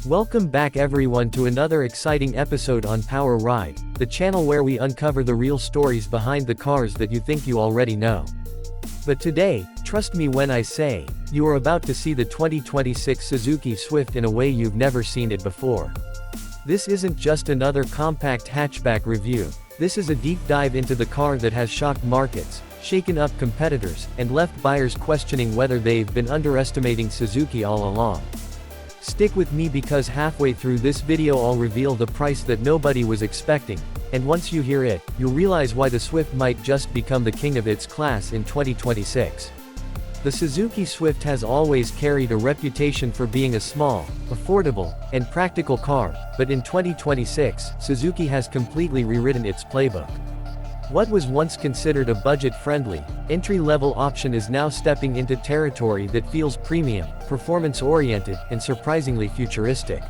Welcome back everyone to another exciting episode on Power Ride, the channel where we uncover the real stories behind the cars that you think you already know. But today, trust me when I say, you are about to see the 2026 Suzuki Swift in a way you've never seen it before. This isn't just another compact hatchback review, this is a deep dive into the car that has shocked markets, shaken up competitors, and left buyers questioning whether they've been underestimating Suzuki all along. Stick with me because halfway through this video I'll reveal the price that nobody was expecting, and once you hear it, you'll realize why the Swift might just become the king of its class in 2026. The Suzuki Swift has always carried a reputation for being a small, affordable, and practical car, but in 2026, Suzuki has completely rewritten its playbook. What was once considered a budget-friendly, entry-level option is now stepping into territory that feels premium, performance-oriented, and surprisingly futuristic.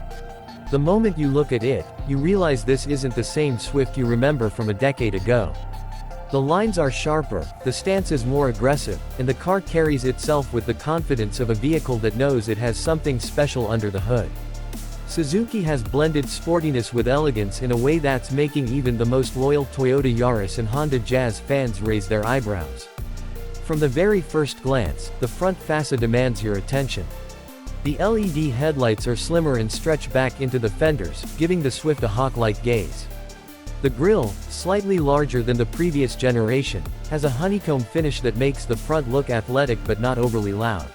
The moment you look at it, you realize this isn't the same Swift you remember from a decade ago. The lines are sharper, the stance is more aggressive, and the car carries itself with the confidence of a vehicle that knows it has something special under the hood. Suzuki has blended sportiness with elegance in a way that's making even the most loyal Toyota Yaris and Honda Jazz fans raise their eyebrows. From the very first glance, the front fascia demands your attention. The LED headlights are slimmer and stretch back into the fenders, giving the Swift a hawk-like gaze. The grille, slightly larger than the previous generation, has a honeycomb finish that makes the front look athletic but not overly loud.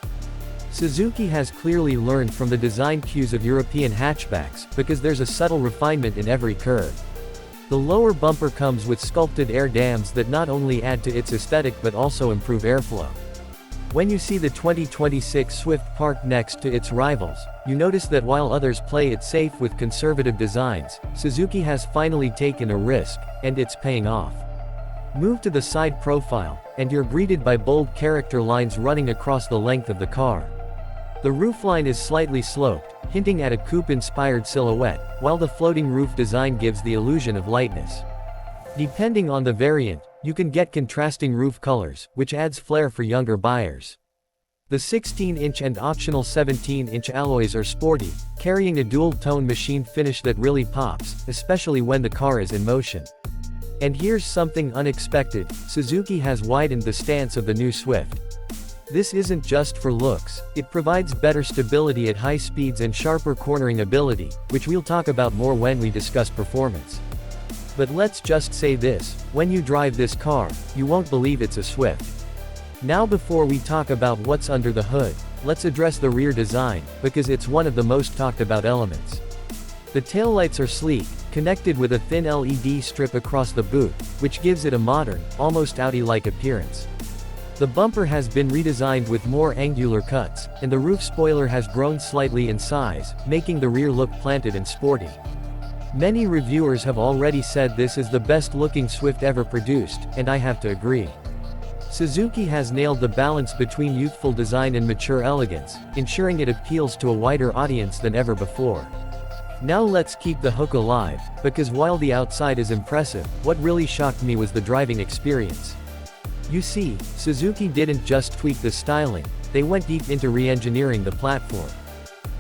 Suzuki has clearly learned from the design cues of European hatchbacks, because there's a subtle refinement in every curve. The lower bumper comes with sculpted air dams that not only add to its aesthetic but also improve airflow. When you see the 2026 Swift parked next to its rivals, you notice that while others play it safe with conservative designs, Suzuki has finally taken a risk, and it's paying off. Move to the side profile, and you're greeted by bold character lines running across the length of the car. The roofline is slightly sloped, hinting at a coupe-inspired silhouette, while the floating roof design gives the illusion of lightness. Depending on the variant, you can get contrasting roof colors, which adds flair for younger buyers. The 16-inch and optional 17-inch alloys are sporty, carrying a dual-tone machine finish that really pops, especially when the car is in motion. And here's something unexpected, Suzuki has widened the stance of the new Swift. This isn't just for looks, it provides better stability at high speeds and sharper cornering ability, which we'll talk about more when we discuss performance. But let's just say this, when you drive this car, you won't believe it's a Swift. Now before we talk about what's under the hood, let's address the rear design, because it's one of the most talked about elements. The taillights are sleek, connected with a thin LED strip across the boot, which gives it a modern, almost Audi-like appearance. The bumper has been redesigned with more angular cuts, and the roof spoiler has grown slightly in size, making the rear look planted and sporty. Many reviewers have already said this is the best-looking Swift ever produced, and I have to agree. Suzuki has nailed the balance between youthful design and mature elegance, ensuring it appeals to a wider audience than ever before. Now let's keep the hook alive, because while the outside is impressive, what really shocked me was the driving experience. You see, Suzuki didn't just tweak the styling, they went deep into re-engineering the platform.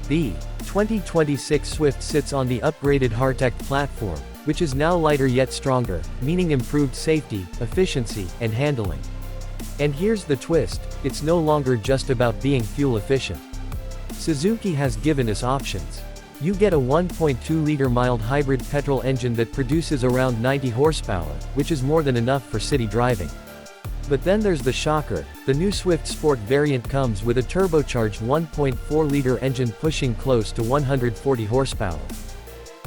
The 2026 Swift sits on the upgraded Hardtech platform, which is now lighter yet stronger, meaning improved safety, efficiency, and handling. And here's the twist, it's no longer just about being fuel efficient. Suzuki has given us options. You get a 1.2-liter mild hybrid petrol engine that produces around 90 horsepower, which is more than enough for city driving. But then there's the shocker, the new Swift Sport variant comes with a turbocharged 1.4-liter engine pushing close to 140 horsepower.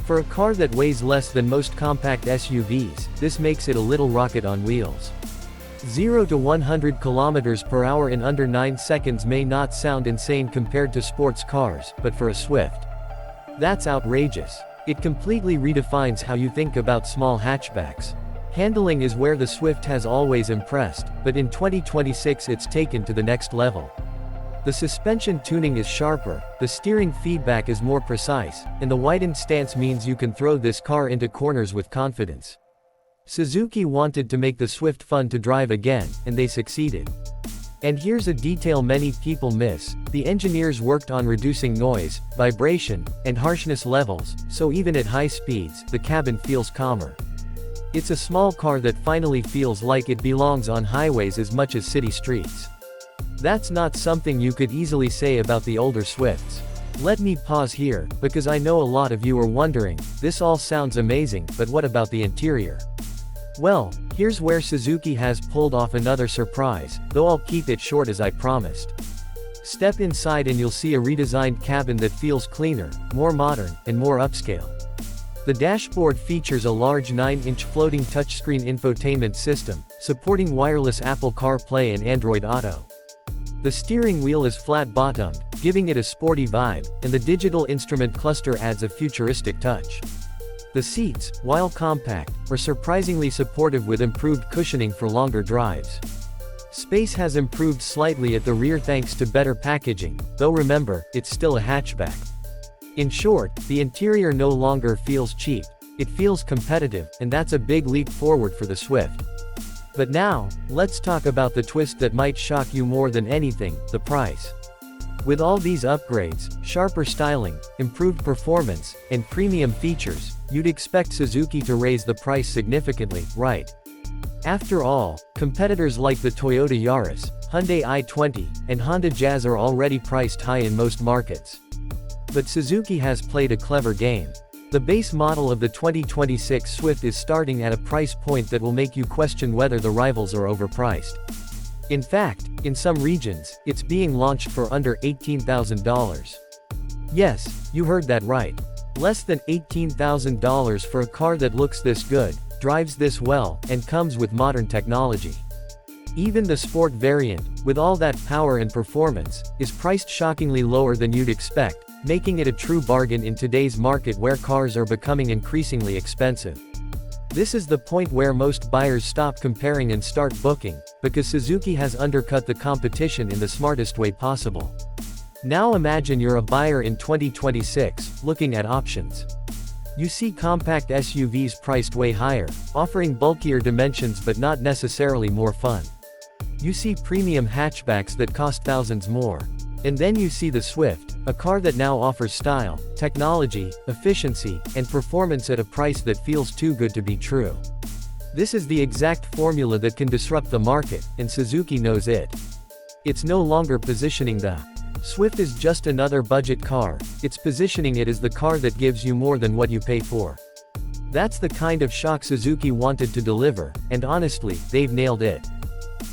For a car that weighs less than most compact SUVs, this makes it a little rocket on wheels. 0 to 100 km/h in under 9 seconds may not sound insane compared to sports cars, but for a Swift, that's outrageous. It completely redefines how you think about small hatchbacks. Handling is where the Swift has always impressed, but in 2026 it's taken to the next level. The suspension tuning is sharper, the steering feedback is more precise, and the widened stance means you can throw this car into corners with confidence. Suzuki wanted to make the Swift fun to drive again, and they succeeded. And here's a detail many people miss: the engineers worked on reducing noise, vibration, and harshness levels, so even at high speeds, the cabin feels calmer. It's a small car that finally feels like it belongs on highways as much as city streets. That's not something you could easily say about the older Swifts. Let me pause here, because I know a lot of you are wondering, this all sounds amazing, but what about the interior? Well, here's where Suzuki has pulled off another surprise, though I'll keep it short as I promised. Step inside and you'll see a redesigned cabin that feels cleaner, more modern, and more upscale. The dashboard features a large 9-inch floating touchscreen infotainment system, supporting wireless Apple CarPlay and Android Auto. The steering wheel is flat-bottomed, giving it a sporty vibe, and the digital instrument cluster adds a futuristic touch. The seats, while compact, are surprisingly supportive with improved cushioning for longer drives. Space has improved slightly at the rear thanks to better packaging, though remember, it's still a hatchback. In short, the interior no longer feels cheap. It feels competitive, and that's a big leap forward for the Swift. But now, let's talk about the twist that might shock you more than anything: the price. With all these upgrades, sharper styling, improved performance, and premium features, you'd expect Suzuki to raise the price significantly, right? After all, competitors like the Toyota Yaris, Hyundai i20, and Honda Jazz are already priced high in most markets. But Suzuki has played a clever game. The base model of the 2026 Swift is starting at a price point that will make you question whether the rivals are overpriced. In fact, in some regions, it's being launched for under $18,000. Yes, you heard that right. Less than $18,000 for a car that looks this good, drives this well, and comes with modern technology. Even the Sport variant, with all that power and performance, is priced shockingly lower than you'd expect, making it a true bargain in today's market where cars are becoming increasingly expensive. This is the point where most buyers stop comparing and start booking, because Suzuki has undercut the competition in the smartest way possible. Now imagine you're a buyer in 2026, looking at options. You see compact SUVs priced way higher, offering bulkier dimensions but not necessarily more fun. You see premium hatchbacks that cost thousands more. And then you see the Swift, a car that now offers style, technology, efficiency, and performance at a price that feels too good to be true. This is the exact formula that can disrupt the market, and Suzuki knows it. It's no longer positioning the Swift as just another budget car, it's positioning it as the car that gives you more than what you pay for. That's the kind of shock Suzuki wanted to deliver, and honestly, they've nailed it.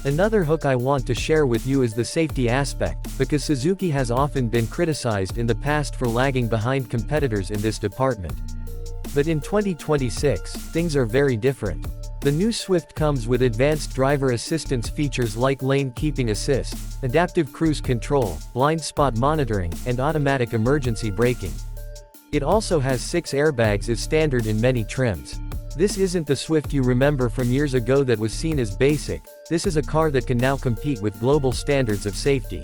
Another hook I want to share with you is the safety aspect, because Suzuki has often been criticized in the past for lagging behind competitors in this department. But in 2026, things are very different. The new Swift comes with advanced driver assistance features like lane keeping assist, adaptive cruise control, blind spot monitoring, and automatic emergency braking. It also has 6 airbags as standard in many trims. This isn't the Swift you remember from years ago that was seen as basic. This is a car that can now compete with global standards of safety.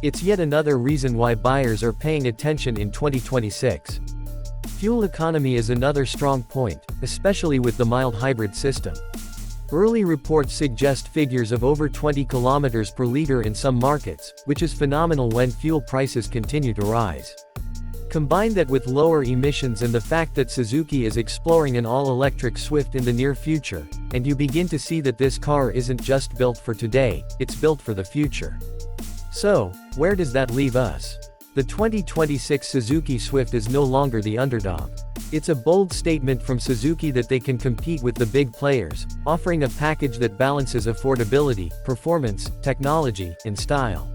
It's yet another reason why buyers are paying attention in 2026. Fuel economy is another strong point, especially with the mild hybrid system. Early reports suggest figures of over 20 kilometers per liter in some markets, which is phenomenal when fuel prices continue to rise. Combine that with lower emissions and the fact that Suzuki is exploring an all-electric Swift in the near future, and you begin to see that this car isn't just built for today, it's built for the future. So, where does that leave us? The 2026 Suzuki Swift is no longer the underdog. It's a bold statement from Suzuki that they can compete with the big players, offering a package that balances affordability, performance, technology, and style.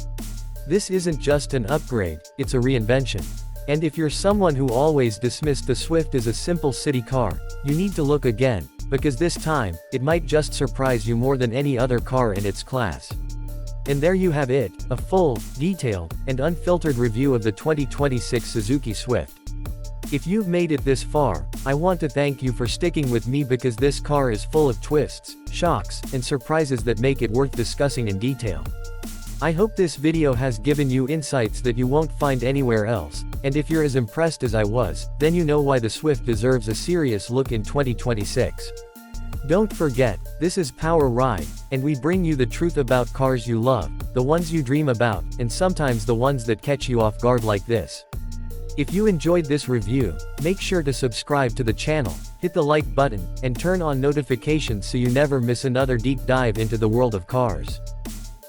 This isn't just an upgrade, it's a reinvention. And if you're someone who always dismissed the Swift as a simple city car, you need to look again, because this time, it might just surprise you more than any other car in its class. And there you have it, a full, detailed, and unfiltered review of the 2026 Suzuki Swift. If you've made it this far, I want to thank you for sticking with me because this car is full of twists, shocks, and surprises that make it worth discussing in detail. I hope this video has given you insights that you won't find anywhere else, and if you're as impressed as I was, then you know why the Swift deserves a serious look in 2026. Don't forget, this is Power Ride, and we bring you the truth about cars you love, the ones you dream about, and sometimes the ones that catch you off guard like this. If you enjoyed this review, make sure to subscribe to the channel, hit the like button, and turn on notifications so you never miss another deep dive into the world of cars.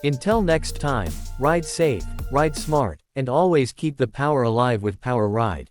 Until next time, ride safe, ride smart, and always keep the power alive with Power Ride.